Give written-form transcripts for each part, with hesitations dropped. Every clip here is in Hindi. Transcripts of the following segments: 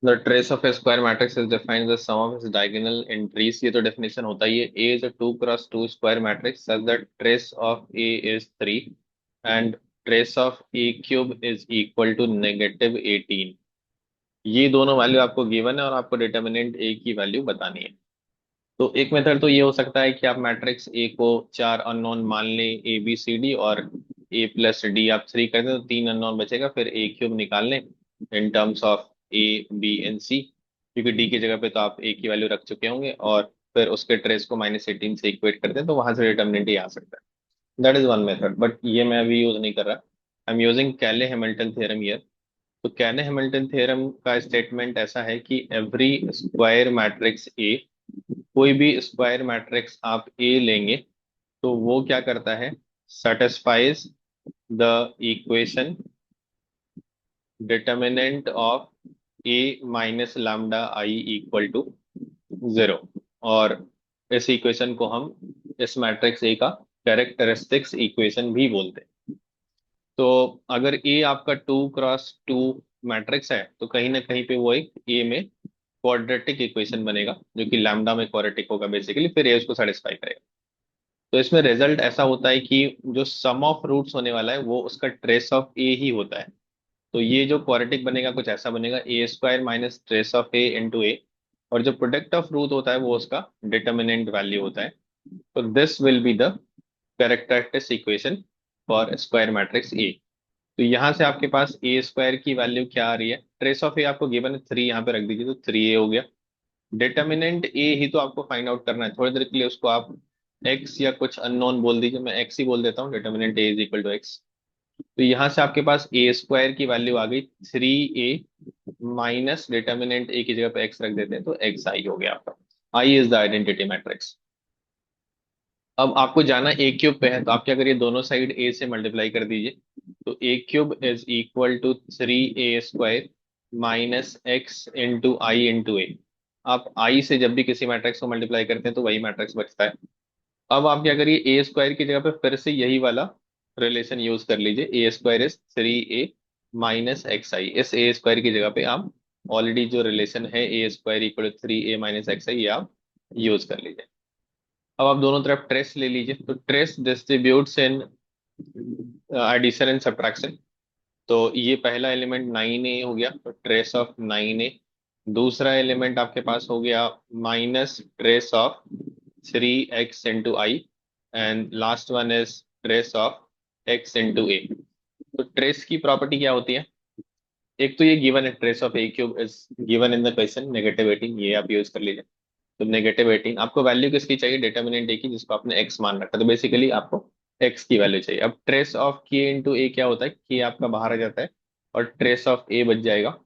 The trace of A square matrix is defined the sum of its diagonal entries. ये तो डेफिनेशन होता ही है। A is a 2 cross 2 square matrix such that trace of A is 3 and trace of A cube is equal to -18। ये दोनों वैल्यू आपको गिवन है और आपको डिटर्मिनेंट ए की वैल्यू बतानी है। तो एक मेथड तो ये हो सकता है कि आप मैट्रिक्स ए को चार अननोन मान लें, ए बी सी डी, और ए प्लस डी आप 3 कर दें तो 3 अननोन बचेगा, फिर ए क्यूब निकाल लें in terms of A B and C, क्योंकि डी की जगह पे तो आप ए की वैल्यू रख चुके होंगे, और फिर उसके ट्रेस को -18 से इक्वेट कर दें तो वहां से डिटर्मिनेंट ही आ सकता है। That is one method, but ये मैं अभी यूज नहीं कर रहा। आई एम यूजिंग कैले हैमिल्टन थ्योरम हियर। तो कैले हैमिल्टन थ्योरम का स्टेटमेंट ऐसा है कि एवरी स्क्वायर मैट्रिक्स ए, कोई भी स्क्वायर मैट्रिक्स आप ए लेंगे तो वो क्या करता है, satisfies the equation determinant of A minus lambda I equal to 0। और इस इक्वेशन को हम इस मैट्रिक्स ए का कैरेक्टरिस्टिक्स इक्वेशन भी बोलते हैं। तो अगर ए आपका 2 क्रॉस 2 मैट्रिक्स है तो कहीं ना कहीं पे वो एक ए में क्वाड्रेटिक इक्वेशन बनेगा, जो कि लैम्डा में क्वाड्रेटिक होगा बेसिकली, फिर ए उसको सेटिस्फाई करेगा। तो इसमें रिजल्ट ऐसा होता है कि जो सम ऑफ रूट्स होने वाला है वो उसका ट्रेस ऑफ ए ही होता है। तो ये जो क्वाड्रेटिक बनेगा कुछ ऐसा बनेगा, A square minus trace of A into A, और जो प्रोडक्ट ऑफ रूट होता है वो उसका डिटर्मिनेंट वैल्यू होता है। तो this will be the characteristic equation for square matrix A. तो यहाँ से आपके पास ए स्क्वायर की वैल्यू क्या आ रही है, ट्रेस ऑफ ए आपको गिवन है 3, यहाँ पे रख दीजिए तो 3 ए हो गया। डिटर्मिनेंट ए ही तो आपको फाइंड आउट करना है। थोड़ी देर के लिए उसको आप एक्स या कुछ अननोन बोल दीजिए, मैं एक्स ही बोल देता हूँ, determinant A is equal to X. तो यहाँ से आपके पास ए स्क्वायर की वैल्यू आ गई 3 ए, माइनस डिटर्मिनेंट ए की जगह पे एक्स रख देते हैं तो एक्स आई हो गया आपका। I is the identity matrix. अब आपको जाना ए क्यूब पे है, तो आप क्या करिए, दोनों साइड ए से मल्टीप्लाई कर दीजिए। तो A cube is equal to 3 A square minus X into I into A. आप आई से जब भी किसी मैट्रिक्स को मल्टीप्लाई करते हैं तो वही मैट्रिक्स बचता है। अब आप क्या करिए, ए स्क्वायर की जगह पे फिर से यही वाला रिलेशन यूज कर लीजिए, A square is 3 A minus X I. इस ए स्क्वायर की जगह पे आप ऑलरेडी जो रिलेशन है A square equal to 3 A minus X I, ये आप यूज कर लीजिए। अब आप दोनों तरफ ट्रेस ले लीजिए, तो trace distributes in addition and subtraction. तो ये पहला एलिमेंट 9 ए हो गया, तो ट्रेस ऑफ 9 ए। दूसरा एलिमेंट आपके पास हो गया minus trace of 3 X into I, and last one is trace of X into A. तो ट्रेस की प्रॉपर्टी क्या होती है, एक तो ये गिवन है, trace of A cube is given in the question -18, ये आप यूज कर लीजिए। तो -18 आपको वैल्यू किसकी चाहिए, डिटर्मिनेंट ए की, जिसको आपने एक्स मान रखा, तो बेसिकली आपको एक्स की वैल्यू चाहिए। अब ट्रेस ऑफ के इंटू ए क्या होता है, कि आपका बाहर आ जाता है और ट्रेस ऑफ ए बच जाएगा।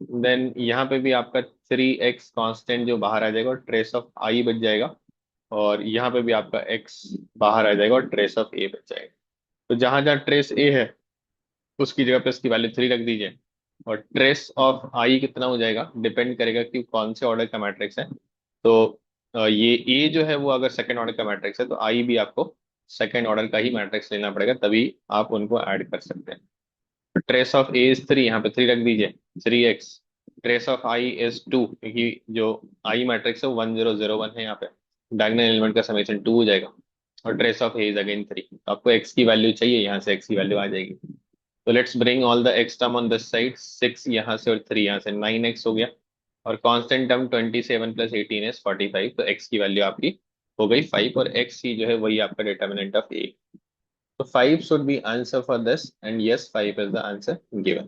देन यहाँ पे भी आपका 3 एक्स कॉन्स्टेंट जो बाहर आ जाएगा और ट्रेस ऑफ आई बच जाएगा, और यहाँ पे भी आपका एक्स बाहर आ जाएगा और ट्रेस ऑफ ए बच जाएगा। तो जहां जहां ट्रेस ए है उसकी जगह पे उसकी वैल्यू 3 रख दीजिए। और ट्रेस ऑफ आई कितना हो जाएगा, डिपेंड करेगा कि कौन से ऑर्डर का मैट्रिक्स है। तो ये ए जो है वो अगर सेकंड ऑर्डर का मैट्रिक्स है तो आई भी आपको सेकंड ऑर्डर का ही मैट्रिक्स लेना पड़ेगा, तभी आप उनको ऐड कर सकते हैं। ट्रेस ऑफ ए इज 3, यहाँ पे 3 रख दीजिए, 3 x. Trace of I is 2, क्योंकि जो आई मैट्रिक्स है वो 1001 है, यहाँ पे डायगोनल एलिमेंट का समेशन 2 हो जाएगा। और trace of A is again 3, तो आपको एक्स की वैल्यू चाहिए, यहाँ से एक्स की वैल्यू आ जाएगी। तो let's bring all the x term on this side, 6 यहाँ से और 3 यहाँ से, 9 एक्स हो गया। और कांस्टेंट टर्म 27 प्लस 18 इज 45, तो एक्स की वैल्यू आपकी हो गई 5, और एक्स ही जो है वही आपका determinant of A. So 5 should be answer for this, and yes, 5 is the answer given.